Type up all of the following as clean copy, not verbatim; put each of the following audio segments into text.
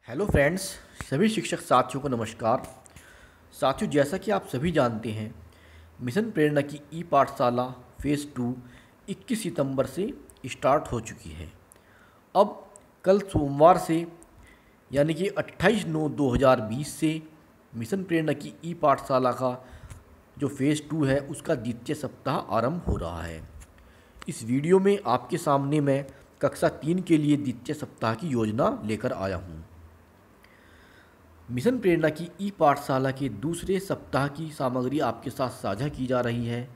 Hello friends, सभी शिक्षक साथियों को नमस्कार। साथियों, जैसा कि आप सभी जानते हैं, मिशन प्रेरणा की ई पाठशाला फ़ेज़ 2 21 सितंबर से स्टार्ट हो चुकी है। अब कल सोमवार से यानी कि 28/9/2020 से मिशन प्रेरणा की ई पाठशाला का जो फ़ेज़ 2 है उसका द्वितीय सप्ताह आरंभ हो रहा है। इस वीडियो में आपके सामने मैं कक्षा 3 के लिए द्वितीय सप्ताह की योजना लेकर आया हूँ। मिशन प्रेरणा की ई पाठशाला के दूसरे सप्ताह की सामग्री आपके साथ साझा की जा रही है।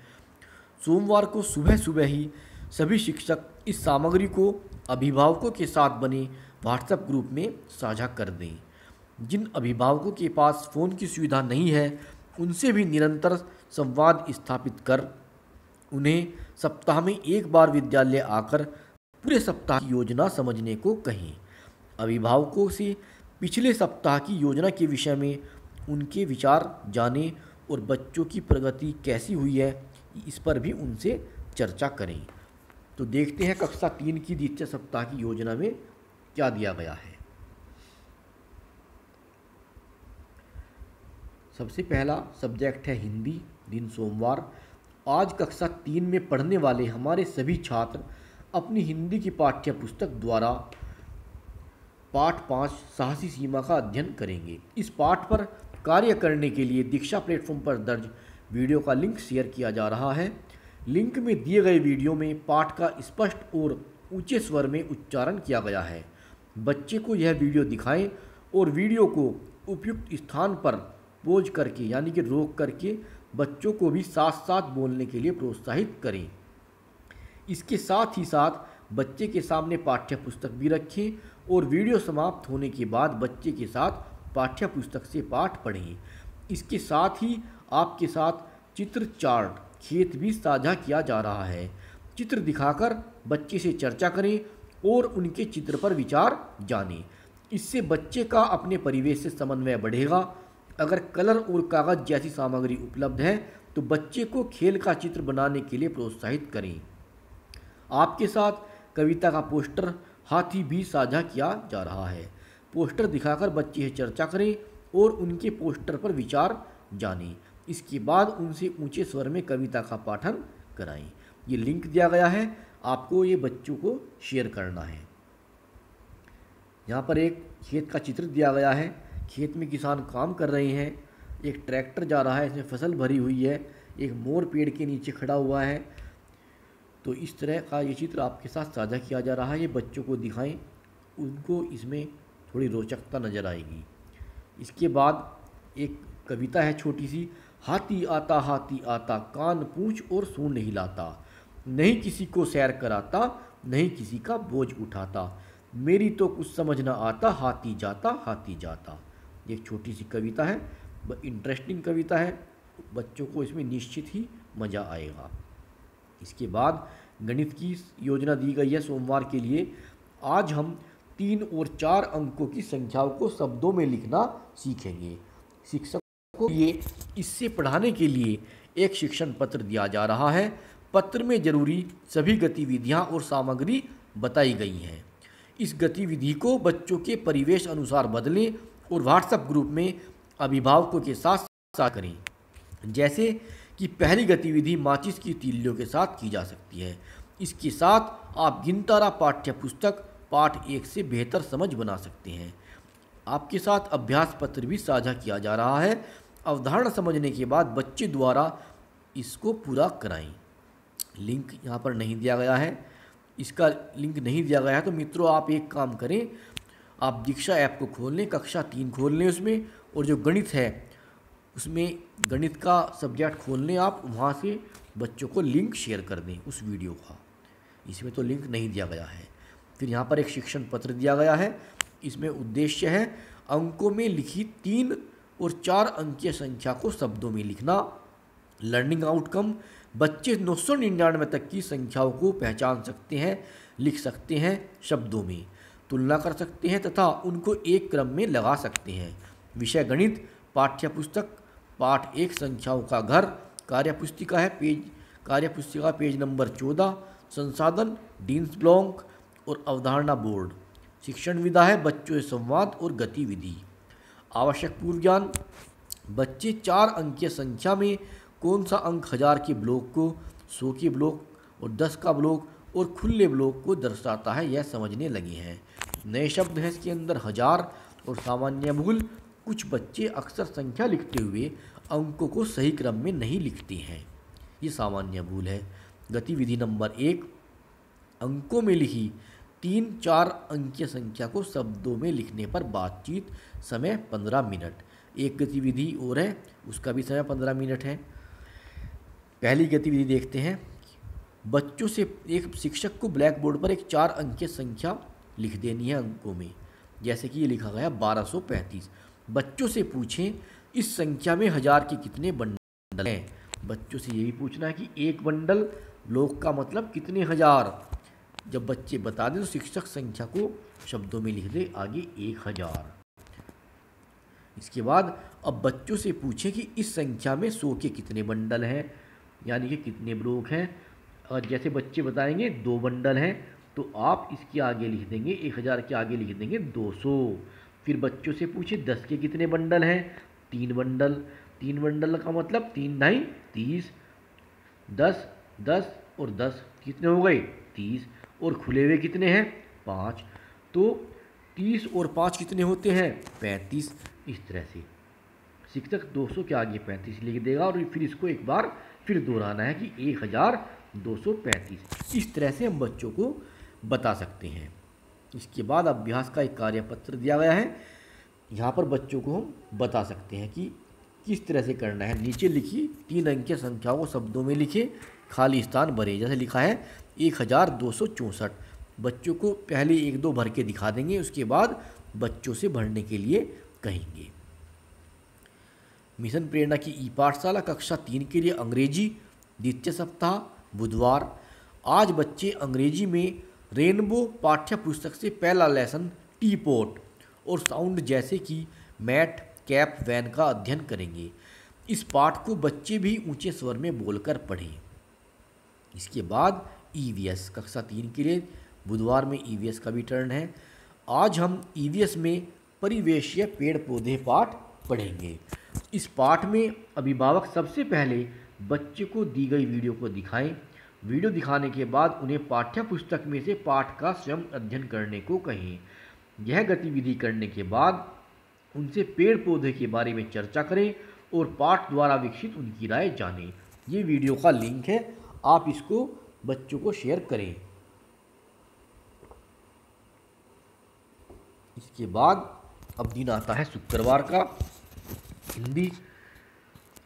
सोमवार को सुबह सुबह ही सभी शिक्षक इस सामग्री को अभिभावकों के साथ बने व्हाट्सएप ग्रुप में साझा कर दें। जिन अभिभावकों के पास फ़ोन की सुविधा नहीं है, उनसे भी निरंतर संवाद स्थापित कर उन्हें सप्ताह में एक बार विद्यालय आकर पूरे सप्ताह की योजना समझने को कहें। अभिभावकों से पिछले सप्ताह की योजना के विषय में उनके विचार जानें और बच्चों की प्रगति कैसी हुई है इस पर भी उनसे चर्चा करें। तो देखते हैं कक्षा 3 की द्वितीय सप्ताह की योजना में क्या दिया गया है। सबसे पहला सब्जेक्ट है हिंदी, दिन सोमवार। आज कक्षा 3 में पढ़ने वाले हमारे सभी छात्र अपनी हिंदी की पाठ्य पुस्तक द्वारा पाठ 5 साहसी सीमा का अध्ययन करेंगे। इस पाठ पर कार्य करने के लिए दीक्षा प्लेटफॉर्म पर दर्ज वीडियो का लिंक शेयर किया जा रहा है। लिंक में दिए गए वीडियो में पाठ का स्पष्ट और ऊंचे स्वर में उच्चारण किया गया है। बच्चे को यह वीडियो दिखाएं और वीडियो को उपयुक्त स्थान पर पोज करके यानी कि रोक करके बच्चों को भी साथ साथ बोलने के लिए प्रोत्साहित करें। इसके साथ ही साथ बच्चे के सामने पाठ्य पुस्तक भी रखें और वीडियो समाप्त होने के बाद बच्चे के साथ पाठ्य पुस्तक से पाठ पढ़ें। इसके साथ ही आपके साथ चित्र चार्ट खेत भी साझा किया जा रहा है। चित्र दिखाकर बच्चे से चर्चा करें और उनके चित्र पर विचार जानें। इससे बच्चे का अपने परिवेश से समन्वय बढ़ेगा। अगर कलर और कागज़ जैसी सामग्री उपलब्ध है तो बच्चे को खेल का चित्र बनाने के लिए प्रोत्साहित करें। आपके साथ कविता का पोस्टर हाथी भी साझा किया जा रहा है। पोस्टर दिखाकर बच्चे से चर्चा करें और उनके पोस्टर पर विचार जानें। इसके बाद उनसे ऊंचे स्वर में कविता का पाठन कराएं। ये लिंक दिया गया है, आपको ये बच्चों को शेयर करना है। यहाँ पर एक खेत का चित्र दिया गया है। खेत में किसान काम कर रहे हैं। एक ट्रैक्टर जा रहा है, इसमें फसल भरी हुई है। एक मोर पेड़ के नीचे खड़ा हुआ है। तो इस तरह का ये चित्र आपके साथ साझा किया जा रहा है। ये बच्चों को दिखाएं, उनको इसमें थोड़ी रोचकता नज़र आएगी। इसके बाद एक कविता है छोटी सी। हाथी आता कान पूंछ और सूंड हिलाता, नहीं किसी को सैर कराता, नहीं किसी का बोझ उठाता, मेरी तो कुछ समझ ना आता, हाथी जाता। ये एक छोटी सी कविता है, इंटरेस्टिंग कविता है। बच्चों को इसमें निश्चित ही मज़ा आएगा। इसके बाद गणित की योजना दी गई है सोमवार के लिए। आज हम 3 और 4 अंकों की संख्याओं को शब्दों में लिखना सीखेंगे। शिक्षकों को ये इससे पढ़ाने के लिए एक शिक्षण पत्र दिया जा रहा है। पत्र में जरूरी सभी गतिविधियां और सामग्री बताई गई हैं। इस गतिविधि को बच्चों के परिवेश अनुसार बदलें और व्हाट्सएप ग्रुप में अभिभावकों के साथ साझा करें। जैसे कि पहली गतिविधि माचिस की तीलियों के साथ की जा सकती है। इसके साथ आप गिनतारा पाठ्य पुस्तक पाठ 1 से बेहतर समझ बना सकते हैं। आपके साथ अभ्यास पत्र भी साझा किया जा रहा है। अवधारणा समझने के बाद बच्चे द्वारा इसको पूरा कराएं। लिंक यहाँ पर नहीं दिया गया है। इसका लिंक नहीं दिया गया है तो मित्रों आप एक काम करें, आप दीक्षा ऐप को खोल लें, कक्षा 3 खोल लें उसमें, और जो गणित है उसमें गणित का सब्जेक्ट खोल लें आप, वहाँ से बच्चों को लिंक शेयर कर दें उस वीडियो का। इसमें तो लिंक नहीं दिया गया है। फिर यहाँ पर एक शिक्षण पत्र दिया गया है। इसमें उद्देश्य है अंकों में लिखी 3 और 4 अंकीय संख्या को शब्दों में लिखना। लर्निंग आउटकम, बच्चे 999 तक की संख्याओं को पहचान सकते हैं, लिख सकते हैं, शब्दों में तुलना कर सकते हैं तथा उनको एक क्रम में लगा सकते हैं। विषय गणित, पाठ्य पुस्तक पाठ 1 संख्याओं का घर, कार्यपुस्तिका पेज नंबर 14, संसाधन डीन्स ब्लॉक और अवधारणा बोर्ड शिक्षण विधा है बच्चों से संवाद और गतिविधि। आवश्यक पूर्व ज्ञान, बच्चे 4 अंकीय संख्या में कौन सा अंक 1000 के ब्लॉक को, 100 के ब्लॉक और 10 का ब्लॉक और खुले ब्लॉक को दर्शाता है यह समझने लगे हैं। नए शब्द हैं इसके अंदर 1000 और सामान्य भूल। कुछ बच्चे अक्सर संख्या लिखते हुए अंकों को सही क्रम में नहीं लिखते हैं, ये सामान्य भूल है। गतिविधि नंबर 1, अंकों में लिखी 3-4 अंकीय संख्या को शब्दों में लिखने पर बातचीत, समय 15 मिनट। एक गतिविधि और है, उसका भी समय 15 मिनट है। पहली गतिविधि देखते हैं। बच्चों से एक शिक्षक को ब्लैक बोर्ड पर एक 4 अंकीय संख्या लिख देनी है अंकों में, जैसे कि ये लिखा गया 1235। बच्चों से पूछें इस संख्या में 1000 के कितने बंडल हैं। बच्चों से ये भी पूछना है कि एक बंडल ब्लॉक का मतलब कितने 1000। जब बच्चे बता दें तो शिक्षक संख्या को शब्दों में लिख दे आगे 1000। इसके बाद अब बच्चों से पूछें कि इस संख्या में 100 के कितने बंडल हैं, यानी कि कितने ब्लॉक हैं। और जैसे बच्चे बताएंगे 2 बंडल हैं तो आप इसके आगे लिख देंगे 1000 के आगे लिख देंगे 200। फिर बच्चों से पूछे 10 के कितने बंडल हैं, 3 बंडल। 3 बंडल का मतलब 3 ढाई 30, 10 10 और 10 कितने हो गए 30, और खुले हुए कितने हैं 5। तो 30 और 5 कितने होते हैं 35। इस तरह से शिक्षक 200 के आगे 35 लिख देगा और फिर इसको एक बार फिर दोहराना है कि 1235। इस तरह से हम बच्चों को बता सकते हैं। इसके बाद अभ्यास का एक कार्यपत्र दिया गया है, यहाँ पर बच्चों को हम बता सकते हैं कि किस तरह से करना है। नीचे लिखी 3 अंकीय संख्याओं को शब्दों में लिखे, खाली स्थान भरे। जैसे लिखा है 1264। बच्चों को पहले 1-2 भर के दिखा देंगे, उसके बाद बच्चों से भरने के लिए कहेंगे। मिशन प्रेरणा की ई पाठशाला कक्षा 3 के लिए अंग्रेजी द्वितीय सप्ताह बुधवार। आज बच्चे अंग्रेजी में रेनबो पाठ्य पुस्तक से पहला लेसन टी-पॉट और साउंड जैसे कि मैट, कैप, वैन का अध्ययन करेंगे। इस पाठ को बच्चे भी ऊंचे स्वर में बोलकर पढ़ें। इसके बाद ईवीएस कक्षा 3 के लिए बुधवार में ईवीएस का भी टर्न है। आज हम ईवीएस में परिवेशीय पेड़ पौधे पाठ पढ़ेंगे। इस पाठ में अभिभावक सबसे पहले बच्चे को दी गई वीडियो को दिखाएं। वीडियो दिखाने के बाद उन्हें पाठ्य पुस्तक में से पाठ का स्वयं अध्ययन करने को कहें। यह गतिविधि करने के बाद उनसे पेड़ पौधे के बारे में चर्चा करें और पाठ द्वारा विकसित उनकी राय जानें। ये वीडियो का लिंक है, आप इसको बच्चों को शेयर करें। इसके बाद अब दिन आता है शुक्रवार का हिंदी।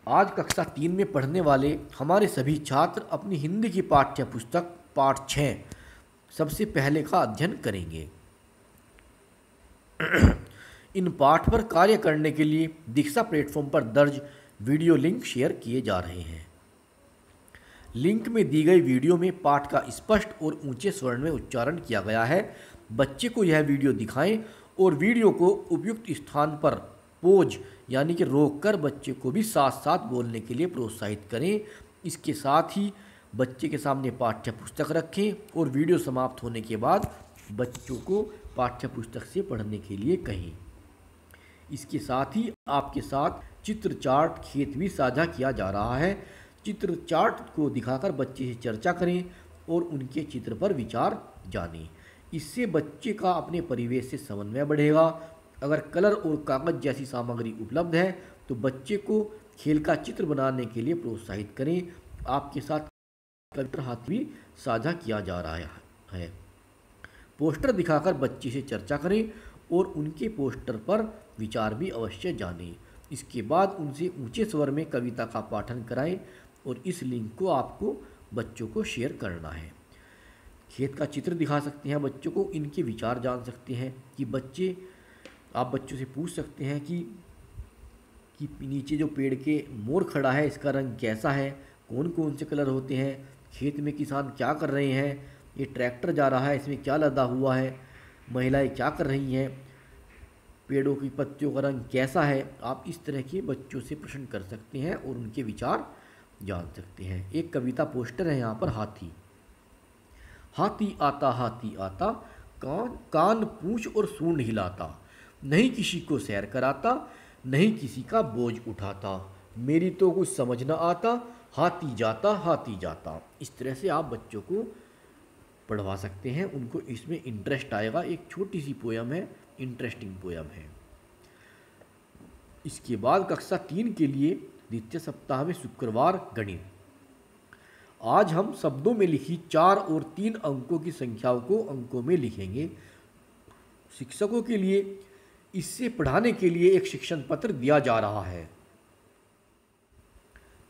आज कक्षा 3 में पढ़ने वाले हमारे सभी छात्र अपनी हिंदी की पाठ्य पुस्तक पाठ 6 सबसे पहले का अध्ययन करेंगे। इन पाठ पर कार्य करने के लिए दीक्षा प्लेटफॉर्म पर दर्ज वीडियो लिंक शेयर किए जा रहे हैं। लिंक में दी गई वीडियो में पाठ का स्पष्ट और ऊंचे स्वर में उच्चारण किया गया है। बच्चे को यह वीडियो दिखाएं और वीडियो को उपयुक्त स्थान पर पोज यानी कि रोक कर बच्चे को भी साथ साथ बोलने के लिए प्रोत्साहित करें। इसके साथ ही बच्चे के सामने पाठ्य पुस्तक रखें और वीडियो समाप्त होने के बाद बच्चों को पाठ्य पुस्तक से पढ़ने के लिए कहें। इसके साथ ही आपके साथ चित्र चार्ट खेत भी साझा किया जा रहा है। चित्र चार्ट को दिखाकर बच्चे से चर्चा करें और उनके चित्र पर विचार जानें। इससे बच्चे का अपने परिवेश से समन्वय बढ़ेगा। अगर कलर और कागज जैसी सामग्री उपलब्ध है तो बच्चे को खेल का चित्र बनाने के लिए प्रोत्साहित करें। आपके साथ कंप्यूटर हाथ भी साझा किया जा रहा है। पोस्टर दिखाकर बच्चे से चर्चा करें और उनके पोस्टर पर विचार भी अवश्य जानें। इसके बाद उनसे ऊंचे स्वर में कविता का पाठन कराएं और इस लिंक को आपको बच्चों को शेयर करना है। खेत का चित्र दिखा सकते हैं बच्चों को, इनके विचार जान सकते हैं कि आप बच्चों से पूछ सकते हैं कि नीचे जो पेड़ के मोर खड़ा है इसका रंग कैसा है, कौन कौन से कलर होते हैं, खेत में किसान क्या कर रहे हैं, ये ट्रैक्टर जा रहा है इसमें क्या लदा हुआ है, महिलाएं क्या कर रही हैं, पेड़ों की पत्तियों का रंग कैसा है। आप इस तरह के बच्चों से प्रश्न कर सकते हैं और उनके विचार जान सकते हैं। एक कविता पोस्टर है यहाँ पर, हाथी आता कान पूंछ और सूंड हिलाता, नहीं किसी को सैर कराता, नहीं किसी का बोझ उठाता, मेरी तो कुछ समझ न आता, हाथी जाता हाथी जाता। इस तरह से आप बच्चों को पढ़वा सकते हैं, उनको इसमें इंटरेस्ट आएगा। एक छोटी सी पोयम है, इंटरेस्टिंग पोयम है। इसके बाद कक्षा 3 के लिए द्वितीय सप्ताह में शुक्रवार गणित। आज हम शब्दों में लिखी 4 और 3 अंकों की संख्याओं को अंकों में लिखेंगे। शिक्षकों के लिए इससे पढ़ाने के लिए एक शिक्षण पत्र दिया जा रहा है।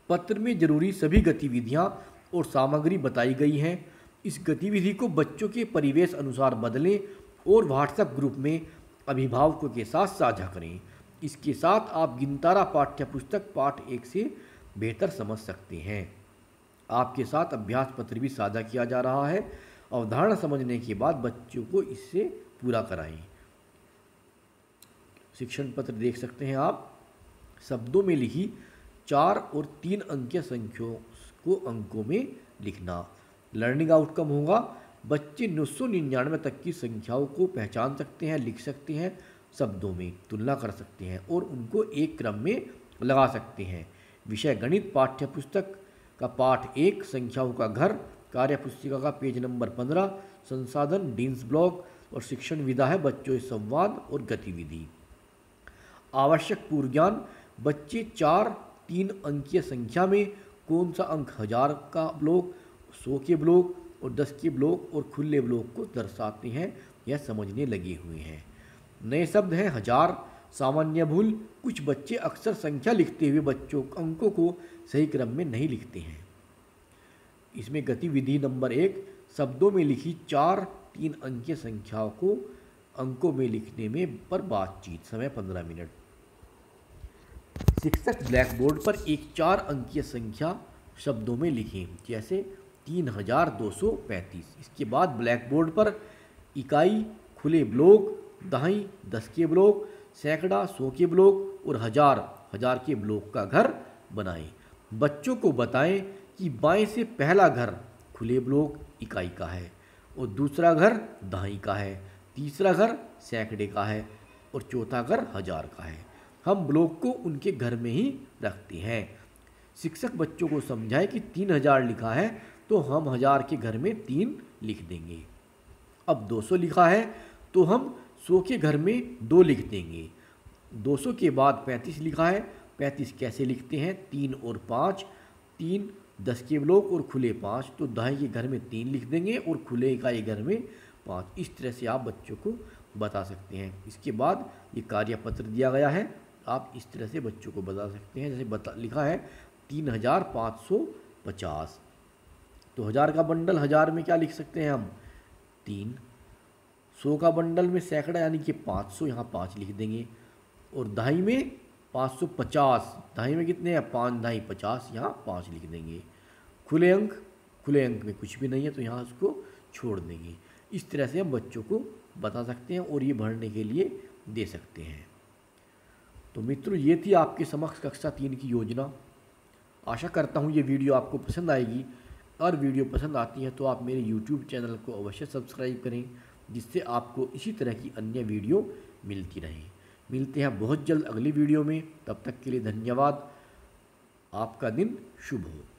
पत्र में जरूरी सभी गतिविधियां और सामग्री बताई गई हैं। इस गतिविधि को बच्चों के परिवेश अनुसार बदलें और व्हाट्सएप ग्रुप में अभिभावकों के साथ साझा करें। इसके साथ आप गिनतारा पाठ्य पुस्तक पाठ 1 से बेहतर समझ सकते हैं। आपके साथ अभ्यास पत्र भी साझा किया जा रहा है। अवधारणा समझने के बाद बच्चों को इससे पूरा कराएं। शिक्षण पत्र देख सकते हैं आप। शब्दों में लिखी 4 और 3 अंकीय संख्याओं को अंकों में लिखना। लर्निंग आउटकम होगा, बच्चे 999 तक की संख्याओं को पहचान सकते हैं, लिख सकते हैं, शब्दों में तुलना कर सकते हैं और उनको एक क्रम में लगा सकते हैं। विषय गणित, पाठ्य पुस्तक का पाठ 1 संख्याओं का घर, कार्य पुस्तिका का पेज नंबर 15, संसाधन डीन्स ब्लॉक और शिक्षण विधा है बच्चों से संवाद और गतिविधि। आवश्यक पूर्व ज्ञान, बच्चे 4, 3 अंकीय संख्या में कौन सा अंक 1000 का ब्लॉक, 100 के ब्लॉक और 10 के ब्लॉक और खुले ब्लॉक को दर्शाते हैं, यह समझने लगे हुए हैं। नए शब्द हैं 1000, सामान्य भूल, कुछ बच्चे अक्सर संख्या लिखते हुए बच्चों अंकों को सही क्रम में नहीं लिखते हैं। इसमें गतिविधि नंबर 1, शब्दों में लिखी 4, 3 अंकीय संख्याओं को अंकों में लिखने में पर बातचीत, समय 15 मिनट। शिक्षक ब्लैक बोर्ड पर एक 4 अंकीय संख्या शब्दों में लिखें, जैसे 3235। इसके बाद ब्लैक बोर्ड पर इकाई, खुले ब्लॉक, दहाई 10 के ब्लॉक, सैकड़ा 100 के ब्लॉक और 1000 के ब्लॉक का घर बनाएं। बच्चों को बताएं कि बाएं से पहला घर खुले ब्लॉक इकाई का है और दूसरा घर दहाई का है, तीसरा घर सैकड़े का है और चौथा घर 1000 का है। हम ब्लॉक को उनके घर में ही रखते हैं। शिक्षक बच्चों को समझाए कि 3000 लिखा है तो हम 1000 के घर में 3 लिख देंगे। अब 200 लिखा है तो हम 100 के घर में 2 लिख देंगे। 200 के बाद 35 लिखा है, 35 कैसे लिखते हैं, 3 और 5, 3 10 के ब्लॉक और खुले 5, तो दहाई के घर में 3 लिख देंगे और खुले इकाई घर में 5। इस तरह से आप बच्चों को बता सकते हैं। इसके बाद ये कार्य पत्र दिया गया है, आप इस तरह से बच्चों को बता सकते हैं। जैसे लिखा है 3550, तो 1000 का बंडल 1000 में क्या लिख सकते हैं हम, 3। 100 का बंडल में सैकड़ा यानी कि 500, यहाँ 5 लिख देंगे। और दहाई में 550, दहाई में कितने हैं, 5 दहाई 50, यहाँ 5 लिख देंगे। खुले अंक में कुछ भी नहीं है तो यहाँ उसको छोड़ देंगे। इस तरह से हम बच्चों को बता सकते हैं और ये भरने के लिए दे सकते हैं। तो मित्रों, ये थी आपके समक्ष कक्षा 3 की योजना। आशा करता हूँ ये वीडियो आपको पसंद आएगी। और वीडियो पसंद आती है तो आप मेरे YouTube चैनल को अवश्य सब्सक्राइब करें, जिससे आपको इसी तरह की अन्य वीडियो मिलती रहे। मिलते हैं बहुत जल्द अगली वीडियो में, तब तक के लिए धन्यवाद। आपका दिन शुभ हो।